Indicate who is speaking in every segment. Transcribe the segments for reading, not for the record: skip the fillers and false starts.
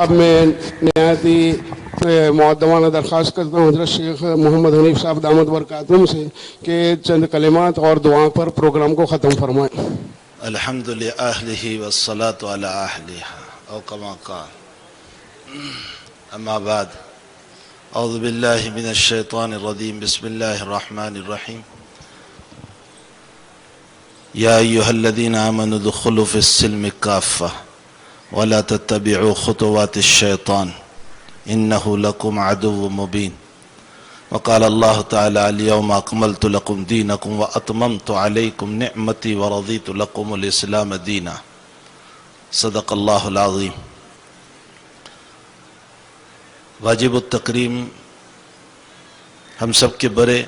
Speaker 1: اب میں نہایت ہی معدبانہ درخواست کرتا ہوں حضرت شیخ محمد حنیف صاحب دامت برکاتہم سے کہ چند کلمات اور دعا پر پروگرام کو ختم فرمائیں۔
Speaker 2: الحمد لأهله والصلاة على أهلها أو كما قال أما بعد أعوذ بالله من الشيطان الرجيم بسم الله الرحمن الرحيم يا أيها الذين آمنوا ادخلوا في السلم كافة ولا تتبعوا خطوات الشيطان إنه لكم عدو مبين وقال الله تعالى اليوم أكملت لكم دينكم وأتممت عليكم نعمتي ورضيت لكم الإسلام دينا صدق الله العظيم۔ واجب التکریم ہم سب کے بڑے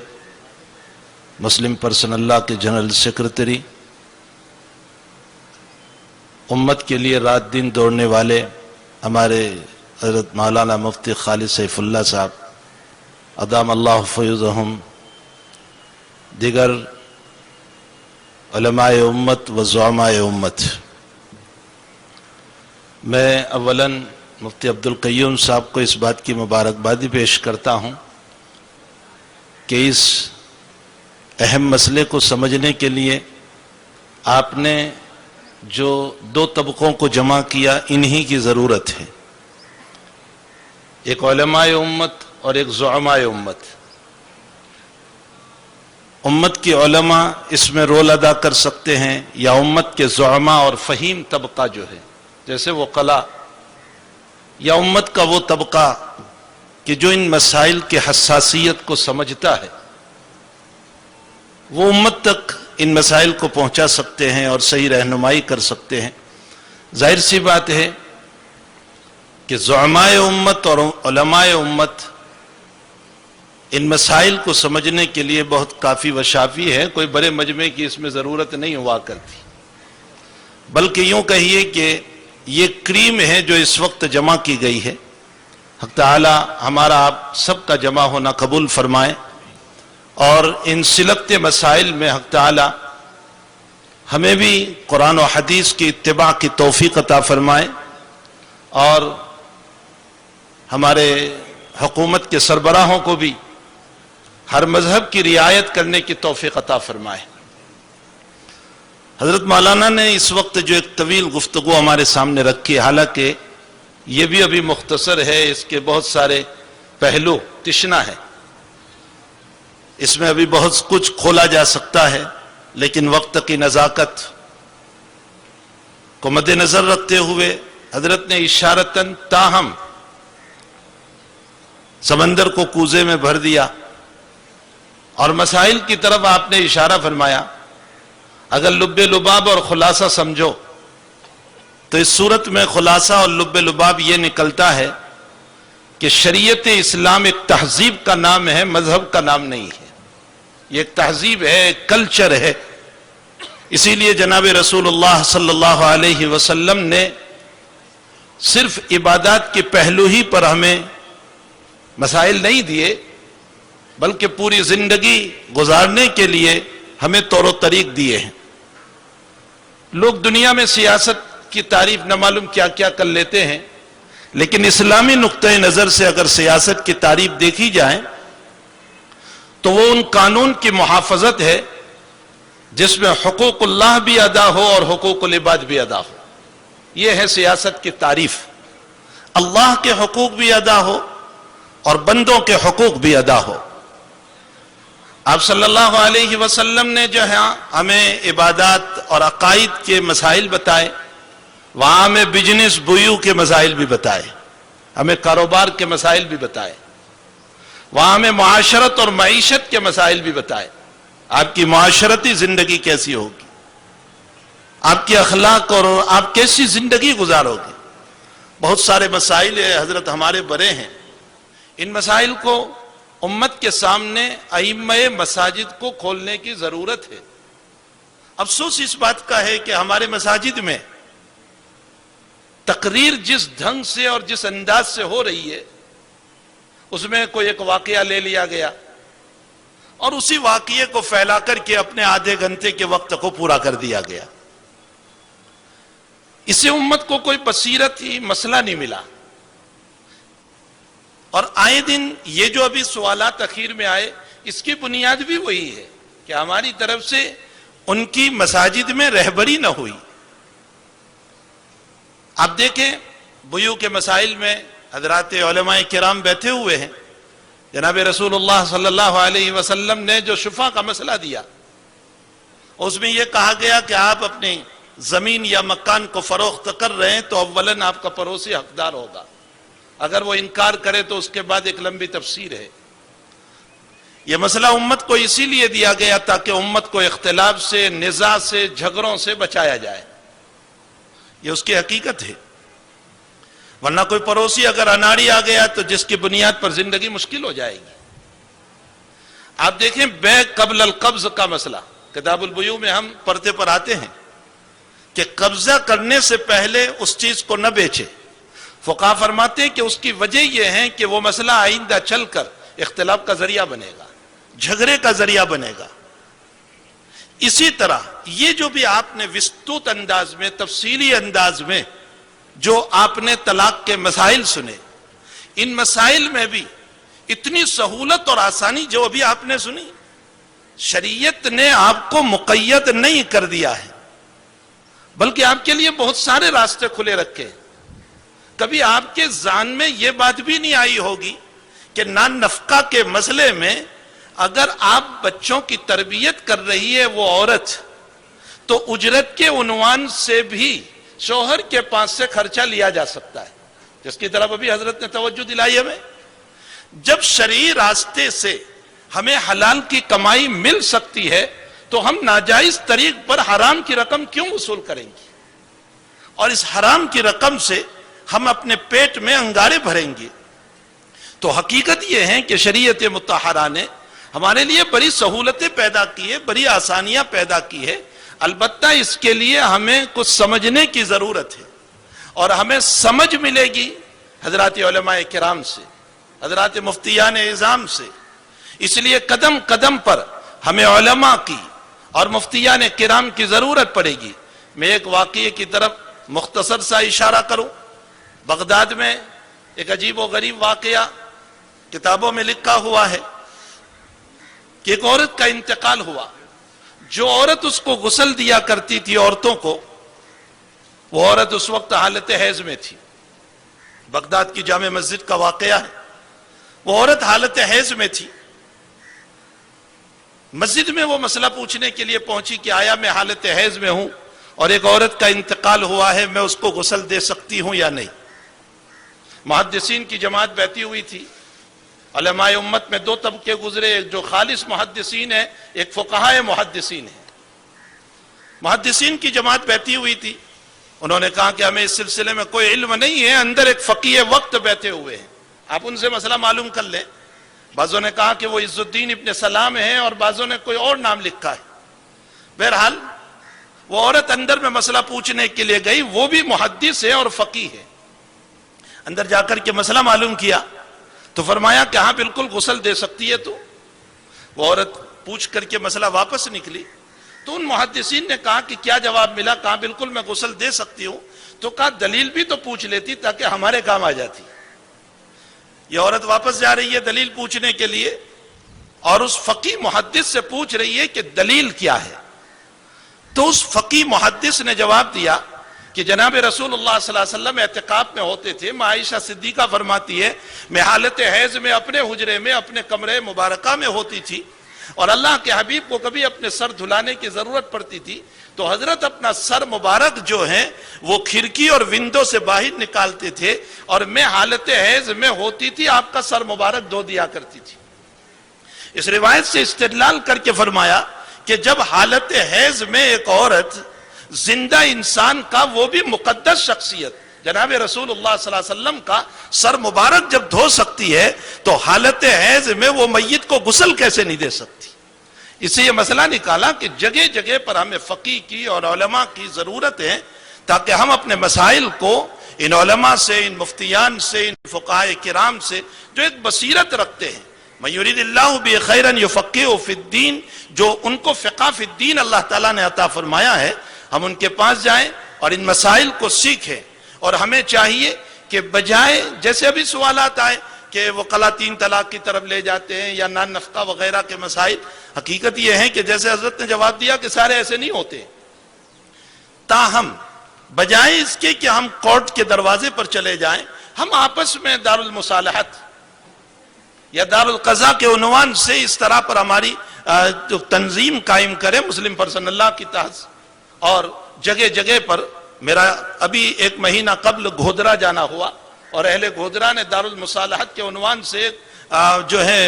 Speaker 2: مسلم پرسن اللہ کے جنرل سیکرٹری، امت کے لیے رات دن دوڑنے والے ہمارے حضرت مولانا مفتی خالد سیف اللہ صاحب ادام اللہ فیضہم، دیگر علماء امت و زعماء امت، میں اولاً مفتی عبدالقیوم صاحب کو اس بات کی مبارکبادی پیش کرتا ہوں کہ اس اہم مسئلے کو سمجھنے کے لیے آپ نے جو دو طبقوں کو جمع کیا انہی کی ضرورت ہے، ایک علماء امت اور ایک زعماء امت۔ امت کے علماء اس میں رول ادا کر سکتے ہیں یا امت کے زعماء اور فہیم طبقہ جو ہے جیسے وہ قلہ، یا امت کا وہ طبقہ کہ جو ان مسائل کے حساسیت کو سمجھتا ہے، وہ امت تک ان مسائل کو پہنچا سکتے ہیں اور صحیح رہنمائی کر سکتے ہیں۔ ظاہر سی بات ہے کہ زعماء امت اور علماء امت ان مسائل کو سمجھنے کے لیے بہت کافی و شافی ہے، کوئی بڑے مجمع کی اس میں ضرورت نہیں ہوا کرتی، بلکہ یوں کہیے کہ یہ کریم ہے جو اس وقت جمع کی گئی ہے۔ حق تعالی ہمارا آپ سب کا جمع ہونا قبول فرمائے اور ان سلگت مسائل میں حق تعالی ہمیں بھی قرآن و حدیث کی اتباع کی توفیق عطا فرمائے اور ہمارے حکومت کے سربراہوں کو بھی ہر مذہب کی رعایت کرنے کی توفیق عطا فرمائے۔ حضرت مولانا نے اس وقت جو ایک طویل گفتگو ہمارے سامنے رکھی، حالانکہ یہ بھی ابھی مختصر ہے، اس کے بہت سارے پہلو تشنا ہے، اس میں ابھی بہت کچھ کھولا جا سکتا ہے، لیکن وقت کی نزاکت کو مد نظر رکھتے ہوئے حضرت نے اشارتاً تاہم سمندر کو کوزے میں بھر دیا اور مسائل کی طرف آپ نے اشارہ فرمایا۔ اگر لب لباب اور خلاصہ سمجھو تو اس صورت میں خلاصہ اور لب لباب یہ نکلتا ہے کہ شریعت اسلام ایک تہذیب کا نام ہے، مذہب کا نام نہیں ہے، یہ ایک تہذیب ہے، ایک کلچر ہے۔ اسی لیے جناب رسول اللہ صلی اللہ علیہ وسلم نے صرف عبادات کے پہلو ہی پر ہمیں مسائل نہیں دیے، بلکہ پوری زندگی گزارنے کے لیے ہمیں طور و طریق دیے ہیں۔ لوگ دنیا میں سیاست کی تعریف نہ معلوم کیا کیا کر لیتے ہیں، لیکن اسلامی نقطۂ نظر سے اگر سیاست کی تعریف دیکھی جائے تو وہ ان قانون کی محافظت ہے جس میں حقوق اللہ بھی ادا ہو اور حقوق العباد بھی ادا ہو۔ یہ ہے سیاست کی تعریف، اللہ کے حقوق بھی ادا ہو اور بندوں کے حقوق بھی ادا ہو۔ آپ صلی اللہ علیہ وسلم نے جو ہے ہمیں عبادات اور عقائد کے مسائل بتائے، وہاں ہمیں بزنس بیوع کے مسائل بھی بتائے، ہمیں کاروبار کے مسائل بھی بتائے، وہاں ہمیں معاشرت اور معیشت کے مسائل بھی بتائے۔ آپ کی معاشرتی زندگی کیسی ہوگی، آپ کی اخلاق اور آپ کیسی زندگی گزارو گے، بہت سارے مسائل حضرت ہمارے بڑے ہیں۔ ان مسائل کو امت کے سامنے ائمہ مساجد کو کھولنے کی ضرورت ہے۔ افسوس اس بات کا ہے کہ ہمارے مساجد میں تقریر جس ڈھنگ سے اور جس انداز سے ہو رہی ہے، اس میں کوئی ایک واقعہ لے لیا گیا اور اسی واقعے کو پھیلا کر کے اپنے آدھے گھنٹے کے وقت کو پورا کر دیا گیا۔ اس سے امت کو کوئی بصیرت ہی مسئلہ نہیں ملا، اور آئے دن یہ جو ابھی سوالات اخیر میں آئے، اس کی بنیاد بھی وہی ہے کہ ہماری طرف سے ان کی مساجد میں رہبری نہ ہوئی۔ آپ دیکھیں بیوع کے مسائل میں حضرات علماء کرام بیٹھے ہوئے ہیں، جناب رسول اللہ صلی اللہ علیہ وسلم نے جو شفا کا مسئلہ دیا، اس میں یہ کہا گیا کہ آپ اپنی زمین یا مکان کو فروخت کر رہے ہیں تو اولاً آپ کا پڑوسی حقدار ہوگا، اگر وہ انکار کرے تو اس کے بعد ایک لمبی تفسیر ہے۔ یہ مسئلہ امت کو اسی لیے دیا گیا تاکہ امت کو اختلاف سے، نزاع سے، جھگڑوں سے بچایا جائے، یہ اس کی حقیقت ہے۔ ورنہ کوئی پڑوسی اگر اناڑی آ گیا تو جس کی بنیاد پر زندگی مشکل ہو جائے گی۔ آپ دیکھیں بے قبل القبض کا مسئلہ، کتاب البیوع میں ہم پڑھتے پر آتے ہیں کہ قبضہ کرنے سے پہلے اس چیز کو نہ بیچے۔ فقہا فرماتے ہیں کہ اس کی وجہ یہ ہے کہ وہ مسئلہ آئندہ چل کر اختلاف کا ذریعہ بنے گا، جھگڑے کا ذریعہ بنے گا۔ اسی طرح یہ جو بھی آپ نے وسطوت انداز میں، تفصیلی انداز میں جو آپ نے طلاق کے مسائل سنے، ان مسائل میں بھی اتنی سہولت اور آسانی جو ابھی آپ نے سنی، شریعت نے آپ کو مقید نہیں کر دیا ہے، بلکہ آپ کے لیے بہت سارے راستے کھلے رکھے۔ کبھی آپ کے ذہن میں یہ بات بھی نہیں آئی ہوگی کہ نان نفقہ کے مسئلے میں اگر آپ بچوں کی تربیت کر رہی ہے وہ عورت، تو اجرت کے عنوان سے بھی شوہر کے پاس سے خرچہ لیا جا سکتا ہے، جس کی طرف ابھی حضرت نے توجہ دلائی ہمیں۔ جب شرعی راستے سے ہمیں حلال کی کمائی مل سکتی ہے تو ہم ناجائز طریق پر حرام کی رقم کیوں وصول کریں گے؟ اور اس حرام کی رقم سے ہم اپنے پیٹ میں انگارے بھریں گے۔ تو حقیقت یہ ہے کہ شریعت مطہرہ نے ہمارے لیے بڑی سہولتیں پیدا کی ہے، بڑی آسانیاں پیدا کی ہے، البتہ اس کے لیے ہمیں کچھ سمجھنے کی ضرورت ہے، اور ہمیں سمجھ ملے گی حضرات علماء کرام سے، حضرات مفتیان اعظام سے۔ اس لیے قدم قدم پر ہمیں علماء کی اور مفتیان کرام کی ضرورت پڑے گی۔ میں ایک واقعے کی طرف مختصر سا اشارہ کروں۔ بغداد میں ایک عجیب و غریب واقعہ کتابوں میں لکھا ہوا ہے کہ ایک عورت کا انتقال ہوا۔ جو عورت اس کو غسل دیا کرتی تھی عورتوں کو، وہ عورت اس وقت حالت حیض میں تھی۔ بغداد کی جامع مسجد کا واقعہ ہے، وہ عورت حالت حیض میں تھی۔ مسجد میں وہ مسئلہ پوچھنے کے لیے پہنچی کہ آیا میں حالت حیض میں ہوں اور ایک عورت کا انتقال ہوا ہے، میں اس کو غسل دے سکتی ہوں یا نہیں؟ محدثین کی جماعت بیٹھی ہوئی تھی۔ علماء امت میں دو طبقے گزرے، ایک جو خالص محدثین ہیں، ایک فقہاء محدثین ہیں۔ محدثین کی جماعت بیٹھی ہوئی تھی، انہوں نے کہا کہ ہمیں اس سلسلے میں کوئی علم نہیں ہے، اندر ایک فقیہ وقت بیٹھے ہوئے ہیں، آپ ان سے مسئلہ معلوم کر لیں۔ بعضوں نے کہا کہ وہ عز الدین ابن سلام ہیں اور بعضوں نے کوئی اور نام لکھا ہے۔ بہرحال وہ عورت اندر میں مسئلہ پوچھنے کے لیے گئی، وہ بھی محدث ہے اور فقیہ ہے۔ اندر جا کر کے مسئلہ معلوم کیا تو فرمایا کہ ہاں بالکل غسل دے سکتی ہے۔ تو وہ عورت پوچھ کر کے مسئلہ واپس نکلی تو ان محدثین نے کہا کہ کیا جواب ملا؟ کہا بالکل میں غسل دے سکتی ہوں۔ تو کہا دلیل بھی تو پوچھ لیتی تاکہ ہمارے کام آ جاتی۔ یہ عورت واپس جا رہی ہے دلیل پوچھنے کے لیے اور اس فقیہ محدث سے پوچھ رہی ہے کہ دلیل کیا ہے؟ تو اس فقیہ محدث نے جواب دیا کہ جناب رسول اللہ صلی اللہ علیہ وسلم اعتکاف میں ہوتے تھے، ماں عائشہ صدیقہ فرماتی ہے میں حالت حیض میں اپنے حجرے میں اپنے کمرے مبارکہ میں ہوتی تھی اور اللہ کے حبیب کو کبھی اپنے سر دھلانے کی ضرورت پڑتی تھی تو حضرت اپنا سر مبارک جو ہے وہ کھڑکی اور ونڈو سے باہر نکالتے تھے اور میں حالت حیض میں ہوتی تھی، آپ کا سر مبارک دھو دیا کرتی تھی۔ اس روایت سے استدلال کر کے فرمایا کہ جب حالت حیض میں ایک عورت زندہ انسان کا، وہ بھی مقدس شخصیت جناب رسول اللہ صلی اللہ علیہ وسلم کا سر مبارک جب دھو سکتی ہے تو حالت حیض میں وہ میت کو غسل کیسے نہیں دے سکتی؟ اس سے یہ مسئلہ نکالا کہ جگہ جگہ پر ہمیں فقیہ کی اور علماء کی ضرورت ہے تاکہ ہم اپنے مسائل کو ان علماء سے، ان مفتیان سے، ان فقہاء کرام سے جو ایک بصیرت رکھتے ہیں، من یرید اللہ بہ خیرا یفقہہ فی الدین، جو ان کو فقہ فی الدین اللہ تعالیٰ نے عطا فرمایا ہے، ہم ان کے پاس جائیں اور ان مسائل کو سیکھیں۔ اور ہمیں چاہیے کہ بجائے جیسے ابھی سوالات آئے کہ وکلا 3 طلاق کی طرف لے جاتے ہیں یا نان نفقہ وغیرہ کے مسائل، حقیقت یہ ہے کہ جیسے حضرت نے جواب دیا کہ سارے ایسے نہیں ہوتے، تاہم بجائے اس کے کہ ہم کورٹ کے دروازے پر چلے جائیں، ہم آپس میں دارالمصالحت یا دارالقضاء کے عنوان سے اس طرح پر ہماری تنظیم قائم کریں مسلم پرسنل لا کی تحت، اور جگہ جگہ پر میرا ابھی 1 مہینہ قبل گودرا جانا ہوا اور اہل گودرا نے دارالمصالحت کے عنوان سے جو ہے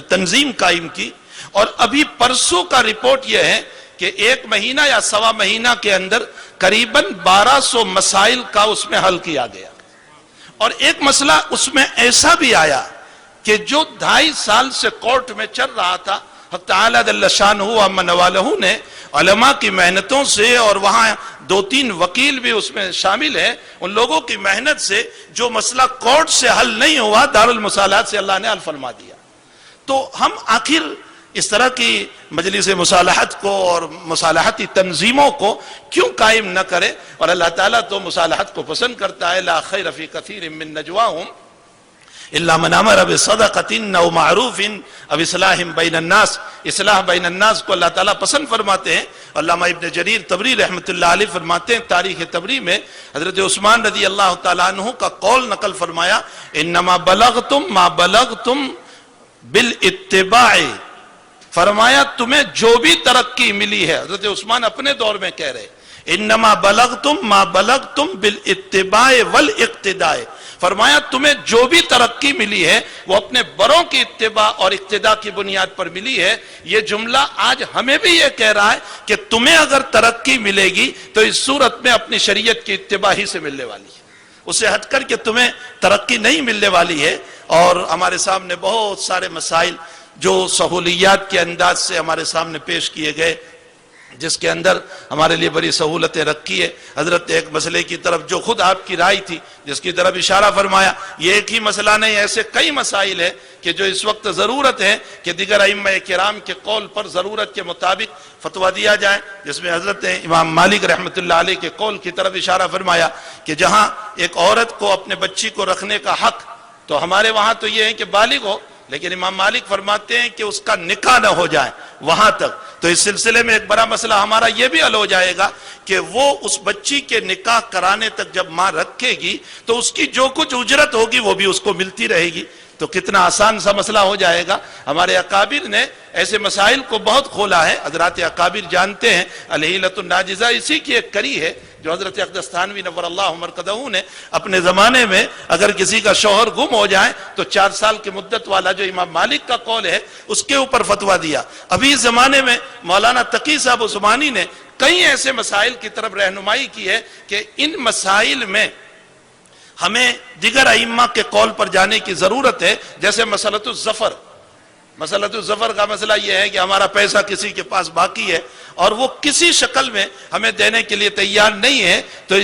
Speaker 2: تنظیم قائم کی، اور ابھی پرسوں کا رپورٹ یہ ہے کہ 1 مہینہ یا سوا مہینہ کے اندر قریباً 1200 مسائل کا اس میں حل کیا گیا، اور ایک مسئلہ اس میں ایسا بھی آیا کہ جو 2.5 سال سے کورٹ میں چل رہا تھا، حق تعالیٰ جل شانہ امن والہ نے علماء کی محنتوں سے، اور وہاں 2-3 وکیل بھی اس میں شامل ہیں، ان لوگوں کی محنت سے جو مسئلہ کورٹ سے حل نہیں ہوا دارالمصالحات سے اللہ نے حل فرما دیا۔ تو ہم آخر اس طرح کی مجلس مصالحت کو اور مصالحتی تنظیموں کو کیوں قائم نہ کرے؟ اور اللہ تعالیٰ تو مصالحت کو پسند کرتا ہے، لا خیر فی کثیر من نجواہم الا من امر بصدقۃ او معروف او اصلاح بین الناس، اصلاح بین الناس کو اللہ تعالیٰ پسند فرماتے ہیں۔ علامہ ابن جریر طبری رحمۃ اللہ علیہ فرماتے ہیں تاریخ طبری میں حضرت عثمان رضی اللہ تعالیٰ عنہ کا قول نقل فرمایا، انما بلغتم ما بلغتم بالاتباع، فرمایا تمہیں جو بھی ترقی ملی ہے، حضرت عثمان اپنے دور میں کہہ رہے، انما بلغتم ما بلغتم بالاتباع والاقتداء، فرمایا تمہیں جو بھی ترقی ملی ہے وہ اپنے بڑوں کی اتباع اور اقتداء کی بنیاد پر ملی ہے۔ یہ جملہ آج ہمیں بھی یہ کہہ رہا ہے کہ تمہیں اگر ترقی ملے گی تو اس صورت میں اپنی شریعت کی اتباع ہی سے ملنے والی ہے، اسے ہٹ کر کے تمہیں ترقی نہیں ملنے والی ہے۔ اور ہمارے سامنے بہت سارے مسائل جو سہولیات کے انداز سے ہمارے سامنے پیش کیے گئے، جس کے اندر ہمارے لیے بڑی سہولتیں رکھی ہے۔ حضرت ایک مسئلے کی طرف جو خود آپ کی رائے تھی جس کی طرف اشارہ فرمایا، یہ ایک ہی مسئلہ نہیں، ایسے کئی مسائل ہیں کہ جو اس وقت ضرورت ہے کہ دیگر ائمہ کرام کے قول پر ضرورت کے مطابق فتویٰ دیا جائے، جس میں حضرت امام مالک رحمۃ اللہ علیہ کے قول کی طرف اشارہ فرمایا کہ جہاں ایک عورت کو اپنے بچی کو رکھنے کا حق، تو ہمارے وہاں تو یہ ہے کہ بالغ ہو، لیکن امام مالک فرماتے ہیں کہ اس کا نکاح نہ ہو جائے وہاں تک۔ تو اس سلسلے میں ایک بڑا مسئلہ ہمارا یہ بھی حل ہو جائے گا کہ وہ اس بچی کے نکاح کرانے تک جب ماں رکھے گی تو اس کی جو کچھ اجرت ہوگی وہ بھی اس کو ملتی رہے گی، تو کتنا آسان سا مسئلہ ہو جائے گا۔ ہمارے اکابر نے ایسے مسائل کو بہت کھولا ہے، حضرات اکابر جانتے ہیں الحیلۃ الناجزہ اسی کی ایک کڑی ہے جو حضرت اقدس تھانوی نور اللہ مرقدہ نے اپنے زمانے میں اگر کسی کا شوہر گم ہو جائے تو 4 سال کی مدت والا جو امام مالک کا قول ہے اس کے اوپر فتویٰ دیا۔ ابھی اس زمانے میں مولانا تقی صاحب عثمانی نے کئی ایسے مسائل کی طرف رہنمائی کی ہے کہ ان مسائل میں ہمیں دیگر ائمہ کے قول پر جانے کی ضرورت ہے، جیسے مسئلۃ الظفر۔ مسئلۃ الظفر کا مسئلہ یہ ہے کہ ہمارا پیسہ کسی کے پاس باقی ہے اور وہ کسی شکل میں ہمیں دینے کے لیے تیار نہیں ہے، تو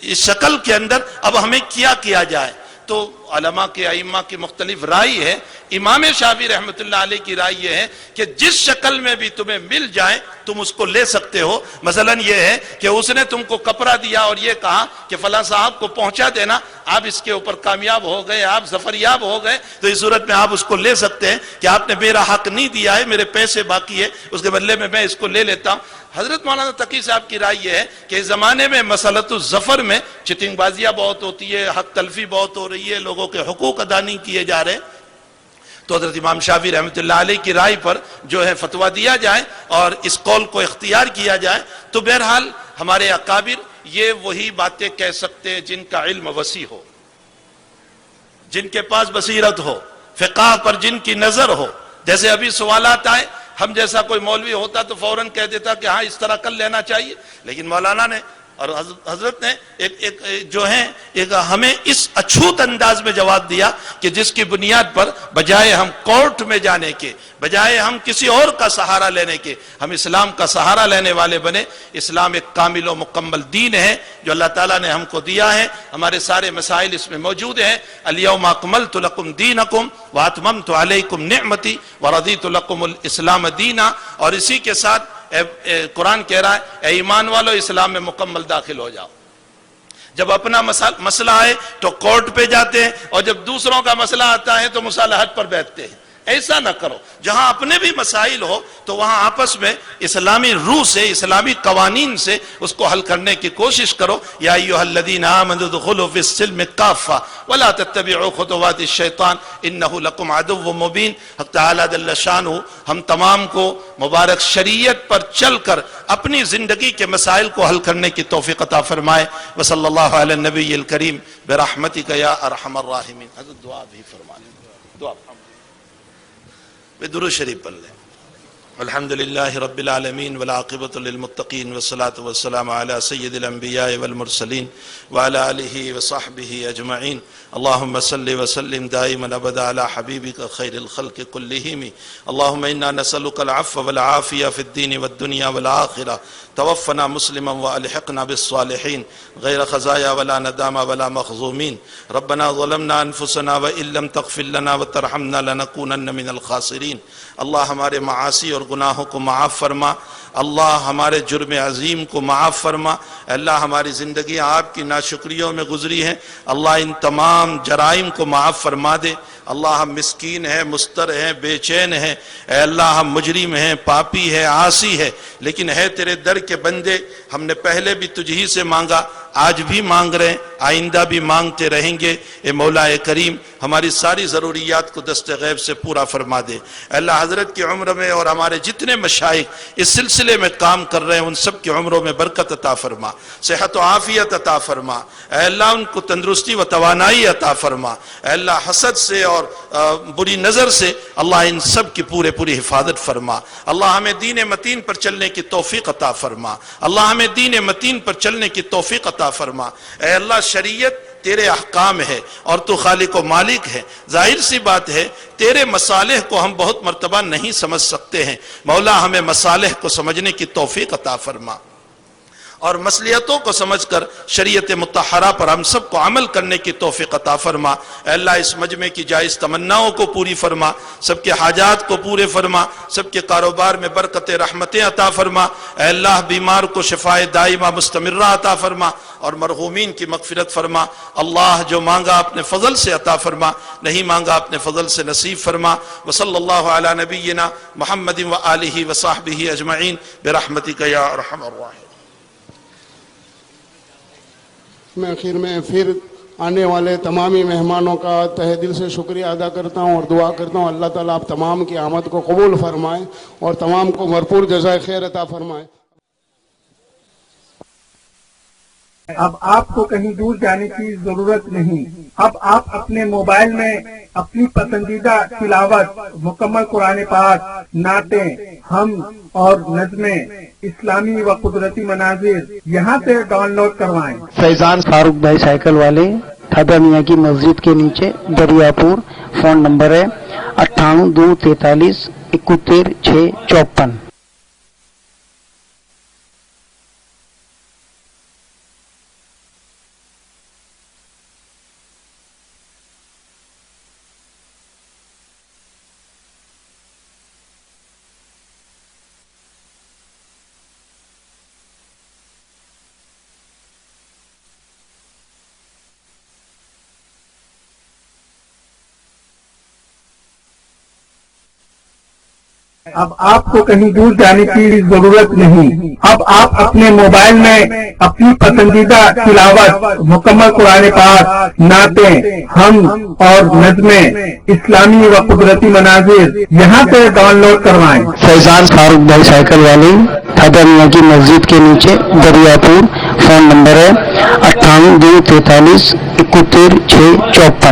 Speaker 2: اس شکل کے اندر اب ہمیں کیا جائے؟ تو علماء کے ائمہ کی مختلف رائے ہے۔ امام شافعی رحمۃ اللہ علیہ کی رائے یہ ہے کہ جس شکل میں بھی تمہیں مل جائے تم اس کو لے سکتے ہو۔ مثلا یہ ہے کہ اس نے تم کو کپڑا دیا اور یہ کہا کہ فلاں صاحب کو پہنچا دینا، آپ اس کے اوپر کامیاب ہو گئے، آپ ظفریاب ہو گئے، تو اس صورت میں آپ اس کو لے سکتے ہیں کہ آپ نے میرا حق نہیں دیا ہے، میرے پیسے باقی ہے، اس کے بدلے میں اس کو لے لیتا ہوں۔ حضرت مولانا تقی صاحب کی رائے یہ ہے کہ اس زمانے میں مسئلۃ الظفر میں چٹنگ بازیاں بہت ہوتی ہے، حق تلفی بہت ہو رہی ہے، لوگوں کے حقوق ادا نہیں کیے جا رہے، تو حضرت امام شافعی رحمۃ اللہ علیہ کی رائے پر جو ہے فتویٰ دیا جائے اور اس قول کو اختیار کیا جائے۔ تو بہرحال ہمارے اکابر یہ وہی باتیں کہہ سکتے ہیں جن کا علم وسیع ہو، جن کے پاس بصیرت ہو، فقہ پر جن کی نظر ہو۔ جیسے ابھی سوالات آئے، ہم جیسا کوئی مولوی ہوتا تو فوراً کہہ دیتا کہ ہاں اس طرح کر لینا چاہیے، لیکن مولانا نے اور حضرت نے ایک ہمیں اس اچھوت انداز میں جواب دیا کہ جس کی بنیاد پر بجائے ہم کورٹ میں جانے کے، بجائے ہم کسی اور کا سہارا لینے کے، ہم اسلام کا سہارا لینے والے بنے۔ اسلام ایک کامل و مکمل دین ہے جو اللہ تعالیٰ نے ہم کو دیا ہے، ہمارے سارے مسائل اس میں موجود ہیں۔ الیوم اکملت لکم دینکم واتممت علیکم نعمتی ورضیت لکم الاسلام دینا، اور اسی کے ساتھ قرآن کہہ رہا ہے اے ایمان والو اسلام میں مکمل داخل ہو جاؤ۔ جب اپنا مسئلہ آئے تو کورٹ پہ جاتے ہیں، اور جب دوسروں کا مسئلہ آتا ہے تو مصالحت پر بیٹھتے ہیں. ایسا نہ کرو. جہاں اپنے بھی مسائل ہو تو وہاں آپس میں اسلامی روح سے، اسلامی قوانین سے اس کو حل کرنے کی کوشش کرو. یا ایھا الذین آمنوا ادخلوا فی السلم کافہ ولا تتبعوا خطوات الشیطان انہ لکم عدو مبین. حق تعالی جل شانہ ہم تمام کو مبارک شریعت پر چل کر اپنی زندگی کے مسائل کو حل کرنے کی توفیق عطا فرمائے. وصلی اللہ علی النبی الکریم برحمتک یا ارحم الراحمین. حضرت دعا بھی فرما لیں. دعا درود شریف پڑھ لیں. الحمدللہ رب العالمین والعاقبۃ للمتقین والصلاة والسلام علی سید الانبیاء والمرسلین وعلی آلہ وصحبہ اجمعین. اللہم صل وسلم دائما ابدا علی حبیبک خیر الخلق کلہم. اللہم انا نسألک العفو والعافیہ فی الدین والدنیا والآخرہ. توفنا مسلما والحقنا بالصالحین غیر خزایا ولا ندامہ ولا مخزومین. ربنا ظلمنا انفسنا وان لم تغفر لنا وترحمنا لنکونن من الخاسرین. اللہ ہمارے معاصی اور گناہوں کو معاف فرما. اللہ ہمارے جرم عظیم کو معاف فرما. اللہ ہماری زندگیاں آپ کی ناشکریوں میں گزری ہیں، اللہ ان تمام جرائم کو معاف فرما دے. اللہ ہم مسکین ہیں، مستر ہیں، بے چین ہیں. اے اللہ ہم مجرم ہیں، پاپی ہیں، عاصی ہیں، لیکن ہے تیرے در کے بندے. ہم نے پہلے بھی تجھ ہی سے مانگا، آج بھی مانگ رہے ہیں، آئندہ بھی مانگتے رہیں گے. اے مولا کریم ہماری ساری ضروریات کو دست غیب سے پورا فرما دے. اے اللہ حضرت کی عمر میں اور ہمارے جتنے مشائخ اس سلسلے میں کام کر رہے ہیں ان سب کی عمروں میں برکت عطا فرما، صحت و عافیت عطا فرما. اے اللہ ان کو تندرستی و توانائی عطا فرما. اے اللہ حسد سے اور بری نظر سے اللہ ان سب کی پوری حفاظت فرما. اللہ ہمیں دین متین پر چلنے کی توفیق عطا فرما. اللہ ہمیں دین متین پر چلنے کی توفیق عطا فرما. اے اللہ شریعت تیرے احکام ہے اور تو خالق و مالک ہے. ظاہر سی بات ہے تیرے مصالح کو ہم بہت مرتبہ نہیں سمجھ سکتے ہیں. مولا ہمیں مصالح کو سمجھنے کی توفیق عطا فرما اور مصلحتوں کو سمجھ کر شریعت مطہرہ پر ہم سب کو عمل کرنے کی توفیق عطا فرما. اے اللہ اس مجمع کی جائز تمناؤں کو پوری فرما، سب کے حاجات کو پورے فرما، سب کے کاروبار میں برکت رحمتیں عطا فرما. اے اللہ بیمار کو شفائے دائمہ مستمرہ عطا فرما اور مرحومین کی مغفرت فرما. اللہ جو مانگا اپنے فضل سے عطا فرما، نہیں مانگا اپنے فضل سے نصیب فرما. وصلی اللہ علی نبینا محمد وآلہ وصحبہ اجمعین برحمتک یا ارحم الراحمین.
Speaker 1: میں آخر میں پھر آنے والے تمامی مہمانوں کا تہہ دل سے شکریہ ادا کرتا ہوں اور دعا کرتا ہوں اللہ تعالیٰ آپ تمام کی آمد کو قبول فرمائے اور تمام کو بھرپور جزائے خیر عطا فرمائے.
Speaker 3: اب آپ کو کہیں دور جانے کی ضرورت نہیں. اب آپ اپنے موبائل میں اپنی پسندیدہ تلاوت، مکمل قرآن پاک، نعتیں، حمد اور نظمیں، اسلامی و قدرتی مناظر یہاں سے ڈاؤن لوڈ کروائیں.
Speaker 4: فیضان فاروق بھائی سائیکل والے، ٹھڈا میاں کی مسجد کے نیچے، دریا پور. فون نمبر ہے 982343 71654.
Speaker 3: اب آپ کو کہیں دور جانے کی ضرورت نہیں. اب آپ اپنے موبائل میں اپنی پسندیدہ تلاوت، مکمل قرآن پاک، نعتیں، حمد اور نظمیں، اسلامی و قدرتی مناظر یہاں سے ڈاؤن لوڈ کروائیں.
Speaker 4: فیضان فاروق بھائی سائیکل والے، ٹھڈا میاں کی مسجد کے نیچے، دریا پور. فون نمبر ہے 982343 71654.